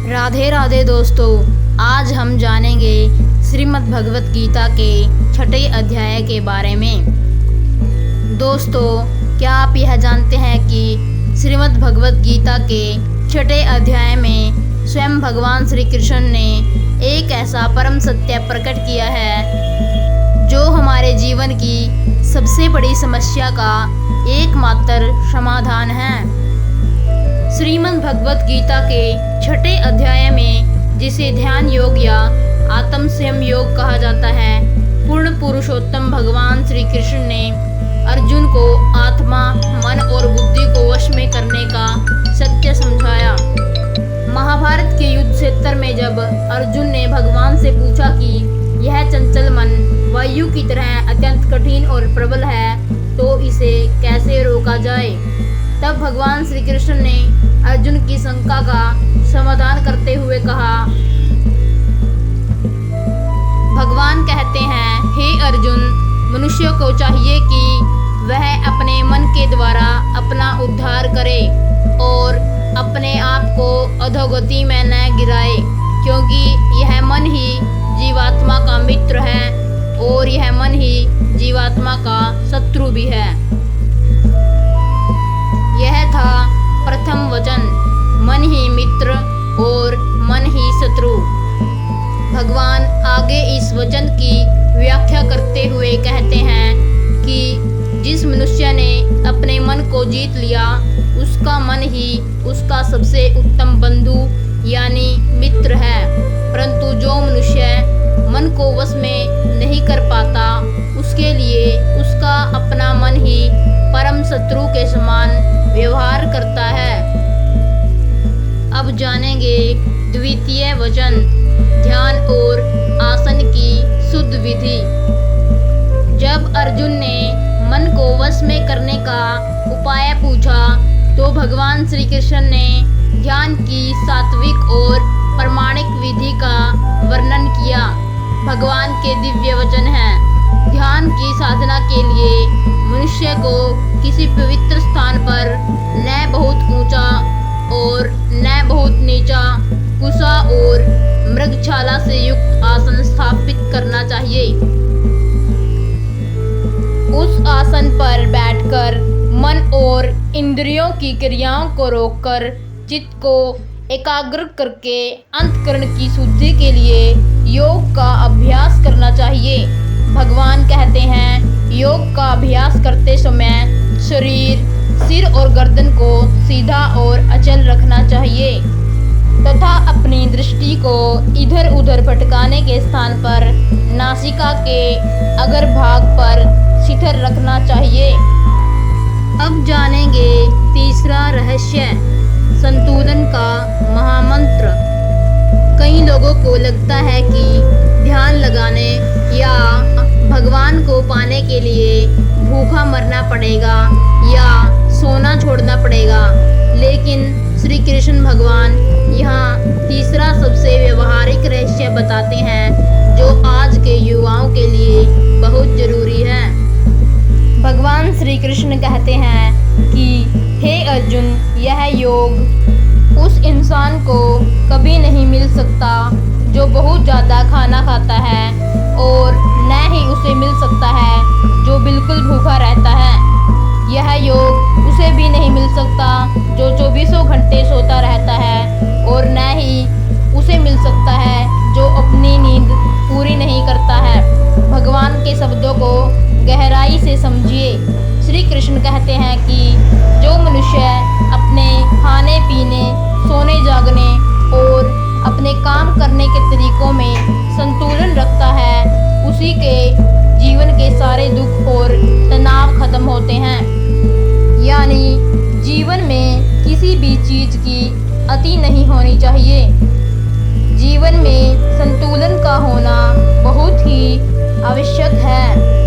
राधे राधे दोस्तों, आज हम जानेंगे श्रीमद् भगवत गीता के छठे अध्याय के बारे में। दोस्तों, क्या आप यह जानते हैं कि श्रीमद् भगवत गीता के छठे अध्याय में स्वयं भगवान श्री कृष्ण ने एक ऐसा परम सत्य प्रकट किया है जो हमारे जीवन की सबसे बड़ी समस्या का एकमात्र समाधान है। श्रीमद् भगवत गीता के छठे अध्याय में, जिसे ध्यान योग या आत्म संयम योग कहा जाता है, पूर्ण पुरुषोत्तम भगवान श्री कृष्ण ने अर्जुन को आत्मा, मन और बुद्धि को वश में करने का सत्य समझाया। महाभारत के युद्ध क्षेत्र में जब अर्जुन ने भगवान से पूछा कि यह चंचल मन वायु की तरह अत्यंत कठिन और प्रबल है, तो इसे कैसे रोका जाए, तब भगवान श्री कृष्ण ने अर्जुन की शंका का समाधान करते हुए कहा। भगवान कहते हैं, हे अर्जुन, मनुष्य को चाहिए कि वह अपने मन के द्वारा अपना उद्धार करे और अपने आप को अधोगति में न गिराए, क्योंकि यह मन ही जीवात्मा का मित्र है और यह मन ही जीवात्मा का शत्रु भी है। यह था प्रथम वचन, मन ही मित्र और मन ही शत्रु। भगवान आगे इस वचन की व्याख्या करते हुए कहते हैं कि जिस मनुष्य ने अपने मन को जीत लिया, उसका मन ही उसका सबसे उत्तम बंधु यानी मित्र है। परंतु जो मनुष्य मन को वश में नहीं कर पाता, उसके लिए उसका अपना मन ही परम शत्रु के समान व्यवहार करता है। अब जानेंगे द्वितीय वचन, ध्यान और आसन की शुद्ध विधि। जब अर्जुन ने मन को वश में करने का उपाय पूछा, तो भगवान श्री कृष्ण ने ध्यान की सात्विक और प्रमाणिक विधि का वर्णन किया। भगवान के दिव्य वचन हैं। ध्यान की साधना के लिए मनुष्य को किसी पवित्र स्थान पर न बहुत ऊंचा और न बहुत नीचा, कुशा और मृगशाला से युक्त आसन स्थापित करना चाहिए। उस आसन पर बैठकर मन और इंद्रियों की क्रियाओं को रोककर चित्त को एकाग्र करके अंतःकरण की शुद्धि के लिए योग का अभ्यास करना चाहिए। भगवान कहते हैं, योग का अभ्यास करते समय शरीर, सिर और गर्दन को सीधा और अचल रखना चाहिए तथा अपनी दृष्टि को इधर उधर भटकाने के स्थान पर नासिका के अग्रभाग पर स्थिर रखना चाहिए। अब जानेंगे तीसरा रहस्य, संतुलन का महामंत्र। कई लोगों को लगता है कि ध्यान लगाने या भगवान को पाने के लिए भूखा मरना पड़ेगा या सोना छोड़ना पड़ेगा, लेकिन श्री कृष्ण भगवान यहाँ तीसरा सबसे व्यवहारिक रहस्य बताते हैं, जो आज के युवाओं के लिए बहुत जरूरी है। भगवान श्री कृष्ण कहते हैं कि हे अर्जुन, यह योग उस इंसान को कभी नहीं मिल सकता जो बहुत ज़्यादा खाना खाता है, और न ही उसे मिल सकता है जो बिल्कुल भूखा रहता है। यह योग उसे भी नहीं मिल सकता जो 24 घंटे सोता रहता है, और न ही उसे मिल सकता है जो अपनी नींद पूरी नहीं करता है। भगवान के शब्दों को गहराई से समझिए। श्री कृष्ण कहते हैं कि जो मनुष्य अपने खाने पीने, सोने जागने और अपने काम करने के तरीकों में संतुलन रखता है, उसी के जीवन के सारे दुख और तनाव खत्म होते हैं। यानी जीवन में किसी भी चीज की अति नहीं होनी चाहिए। जीवन में संतुलन का होना बहुत ही आवश्यक है।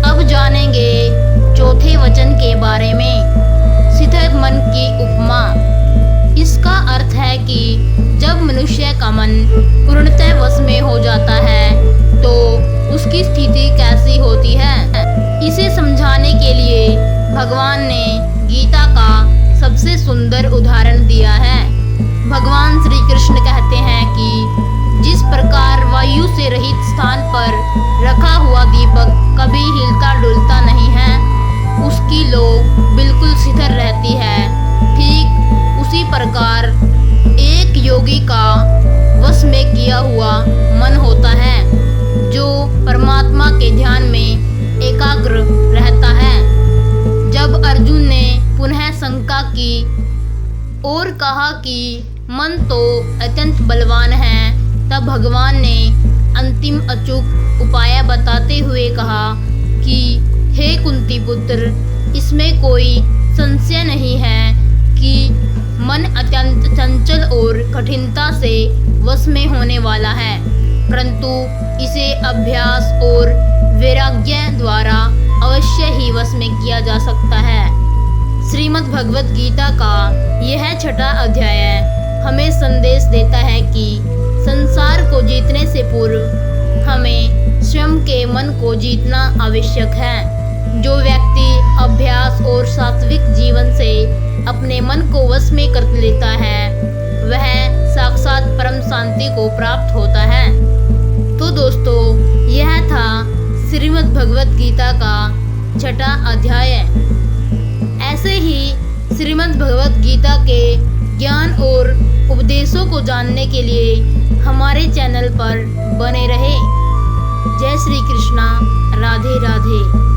अब जानेंगे चौथे वचन के बारे में, स्थिर मन की उपमा। इसका अर्थ है कि जब मनुष्य का मन पूर्णतः वश में हो जाता है, तो उसकी स्थिति कैसी होती है। इसे समझाने के लिए भगवान ने गीता का सबसे सुंदर उदाहरण दिया है। भगवान श्री कृष्ण कहते हैं कि जिस प्रकार वायु से रहित स्थान पर रखा हुआ दीपक कभी हिलता डुलता नहीं है, उसकी लौ बिल्कुल स्थिर रहती है, ठीक उसी प्रकार एक योगी का वश में किया हुआ मन होता है, जो परमात्मा के ध्यान में एकाग्र रहता है। जब अर्जुन ने पुनः शंका की और कहा कि मन तो अत्यंत बलवान है, तब भगवान ने अंतिम अचूक उपाय बताते हुए कहा कि हे कुंती पुत्र, इसमें कोई संशय नहीं है कि मन अत्यंत चंचल और कठिनता से वश में होने वाला है, परंतु इसे अभ्यास और वैराग्य द्वारा अवश्य ही वश में किया जा सकता है। श्रीमद् भगवत गीता का यह छठा अध्याय हमें संदेश देता है कि संसार को जीतने से पूर्व हमें स्वयं के मन को जीतना आवश्यक है। जो व्यक्ति अभ्यास और सात्विक जीवन से अपने मन को वश में कर लेता है, वह साक्षात परम शांति को प्राप्त होता है। तो दोस्तों, यह था श्रीमद् भगवत गीता का छठा अध्याय। ऐसे ही श्रीमद् भगवत गीता के ज्ञान और उपदेशों को जानने के लिए हमारे चैनल पर बने रहे। जय श्री कृष्णा, राधे राधे।